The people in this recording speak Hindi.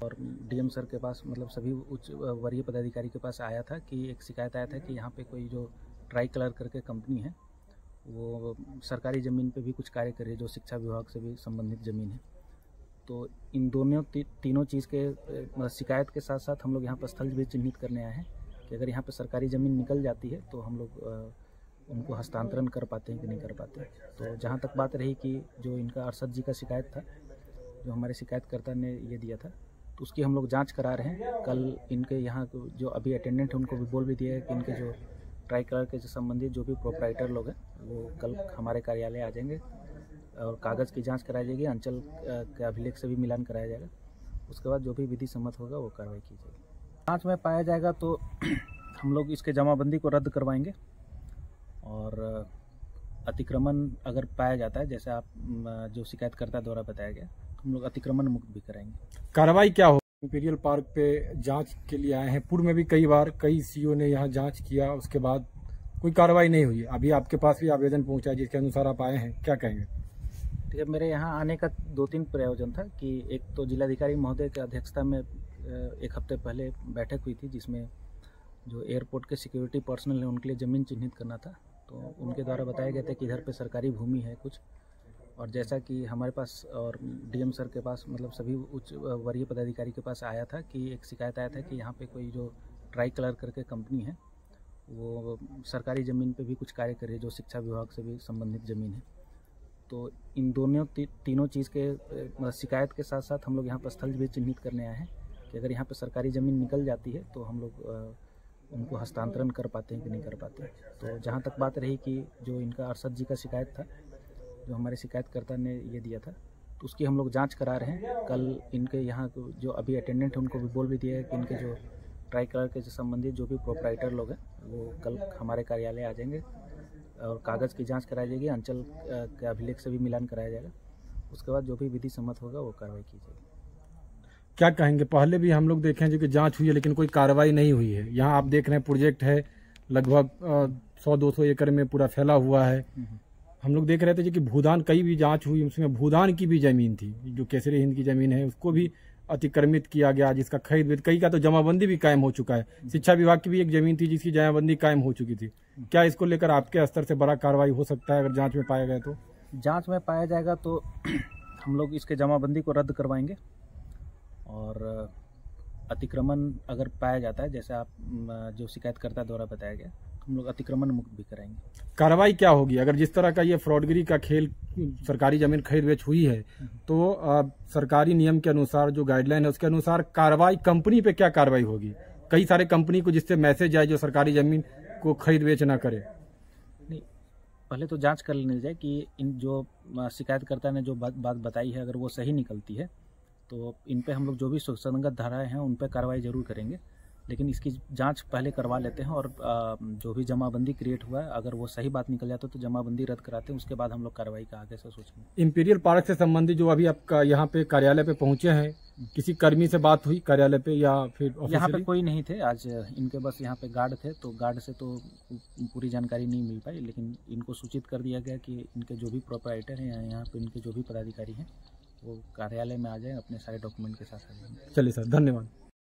और डीएम सर के पास मतलब सभी उच्च वरीय पदाधिकारी के पास आया था कि एक शिकायत आया था कि यहाँ पे कोई जो ट्राई कलर करके कंपनी है वो सरकारी ज़मीन पे भी कुछ कार्य कर रही है जो शिक्षा विभाग से भी संबंधित ज़मीन है। तो इन दोनों तीनों चीज़ के शिकायत के साथ साथ हम लोग यहाँ पर स्थल भी चिन्हित करने आए हैं कि अगर यहाँ पे सरकारी ज़मीन निकल जाती है तो हम लोग उनको हस्तांतरण कर पाते हैं कि नहीं कर पाते। तो जहाँ तक बात रही कि जो इनका अरशद जी का शिकायत था, जो हमारे शिकायतकर्ता ने ये दिया था, तो उसकी हम लोग जांच करा रहे हैं। कल इनके यहाँ जो अभी अटेंडेंट है उनको भी बोल भी दिया है कि इनके जो ट्राई कलर के संबंधित जो भी प्रोपराइटर लोग हैं वो कल हमारे कार्यालय आ जाएंगे और कागज़ की जांच कराई जाएगी, अंचल के अभिलेख से भी मिलान कराया जाएगा। उसके बाद जो भी विधि सम्मत होगा वो कार्रवाई की जाएगी। जांच में पाया जाएगा तो हम लोग इसके जमाबंदी को रद्द करवाएंगे और अतिक्रमण अगर पाया जाता है, जैसे आप जो शिकायतकर्ता द्वारा बताया गया, हम लोग अतिक्रमण मुक्त भी कराएंगे। कार्रवाई क्या हो? इंपीरियल पार्क पे जांच के लिए आए हैं। पूर्व में भी कई सीओ ने यहाँ जांच किया, उसके बाद कोई कार्रवाई नहीं हुई। अभी आपके पास भी आवेदन पहुंचा है जिसके अनुसार आप आए हैं, क्या कहेंगे? ठीक है, मेरे यहाँ आने का 2-3 प्रयोजन था कि एक तो जिलाधिकारी महोदय की अध्यक्षता में एक हफ्ते पहले बैठक हुई थी जिसमें जो एयरपोर्ट के सिक्योरिटी पर्सनल है उनके लिए ज़मीन चिन्हित करना था। तो उनके द्वारा बताया गया था कि इधर पे सरकारी भूमि है कुछ, और जैसा कि हमारे पास और डीएम सर के पास मतलब सभी उच्च वरीय पदाधिकारी के पास आया था कि एक शिकायत आया था कि यहाँ पे कोई जो ट्राई कलर करके कंपनी है वो सरकारी ज़मीन पे भी कुछ कार्य कर रही है जो शिक्षा विभाग से भी संबंधित ज़मीन है। तो इन दोनों तीनों चीज़ के शिकायत के साथ साथ हम लोग यहाँ पर स्थल भी चिन्हित करने आए हैं कि अगर यहाँ पे सरकारी ज़मीन निकल जाती है तो हम लोग उनको हस्तांतरण कर पाते हैं कि नहीं कर पाते। तो जहाँ तक बात रही कि जो इनका अरशद जी का शिकायत था, जो हमारे शिकायतकर्ता ने ये दिया था, तो उसकी हम लोग जांच करा रहे हैं। कल इनके यहाँ जो अभी अटेंडेंट है उनको भी बोल भी दिया है कि इनके जो ट्राई कलर के संबंधित जो भी प्रोपराइटर लोग हैं वो कल हमारे कार्यालय आ जाएंगे और कागज़ की जांच कराई जाएगी, अंचल के अभिलेख से भी मिलान कराया जाएगा। उसके बाद जो भी विधि सम्मत होगा वो कार्रवाई की जाएगी। क्या कहेंगे? पहले भी हम लोग देखे हैं जो कि जांच हुई है लेकिन कोई कार्रवाई नहीं हुई है। यहाँ आप देख रहे हैं प्रोजेक्ट है लगभग 100-200 एकड़ में पूरा फैला हुआ है। हम लोग देख रहे थे जो कि भूदान कई भी जांच हुई, उसमें भूदान की भी जमीन थी, जो केसरी हिंद की जमीन है उसको भी अतिक्रमित किया गया, जिसका खरीद कई का तो जमाबंदी भी कायम हो चुका है। शिक्षा विभाग की भी एक जमीन थी जिसकी जमाबंदी कायम हो चुकी थी। क्या इसको लेकर आपके स्तर से बड़ा कार्रवाई हो सकता है अगर जांच में पाया गया तो? जांच में पाया जाएगा तो हम लोग इसके जमाबंदी को रद्द करवाएंगे और अतिक्रमण अगर पाया जाता है, जैसे आप जो शिकायतकर्ता द्वारा बताया गया, तो हम लोग अतिक्रमण मुक्त भी कराएंगे। कार्रवाई क्या होगी अगर जिस तरह का ये फ्रॉडगिरी का खेल सरकारी जमीन खरीद बेच हुई है? तो सरकारी नियम के अनुसार जो गाइडलाइन है उसके अनुसार कार्रवाई कंपनी पे क्या कार्रवाई होगी? कई सारे कंपनी को जिससे मैसेज आए जो सरकारी जमीन को खरीद बेच ना करे। नहीं, पहले तो जांच कर लेनी चाहिए कि इन जो शिकायतकर्ता ने जो बात बताई है अगर वो सही निकलती है तो इन पे हम लोग जो भी सुसंगत धाराएं हैं उन पे कार्रवाई जरूर करेंगे, लेकिन इसकी जांच पहले करवा लेते हैं और जो भी जमाबंदी क्रिएट हुआ है अगर वो सही बात निकल जाता है तो जमाबंदी रद्द कराते हैं, उसके बाद हम लोग कार्रवाई का आगे से सोचेंगे। इंपीरियल पार्क से संबंधित जो अभी आपका यहाँ पे कार्यालय पे पहुंचे हैं, किसी कर्मी से बात हुई कार्यालय पे या फिर यहाँ पे कोई नहीं थे आज? इनके बस यहाँ पे गार्ड थे, तो गार्ड से तो पूरी जानकारी नहीं मिल पाई, लेकिन इनको सूचित कर दिया गया कि इनके जो भी प्रोपराइटर हैं यहाँ पे इनके जो भी पदाधिकारी हैं वो कार्यालय में आ जाए, अपने सारे डॉक्यूमेंट के साथ आ जाएंगे। चलिए सर, धन्यवाद।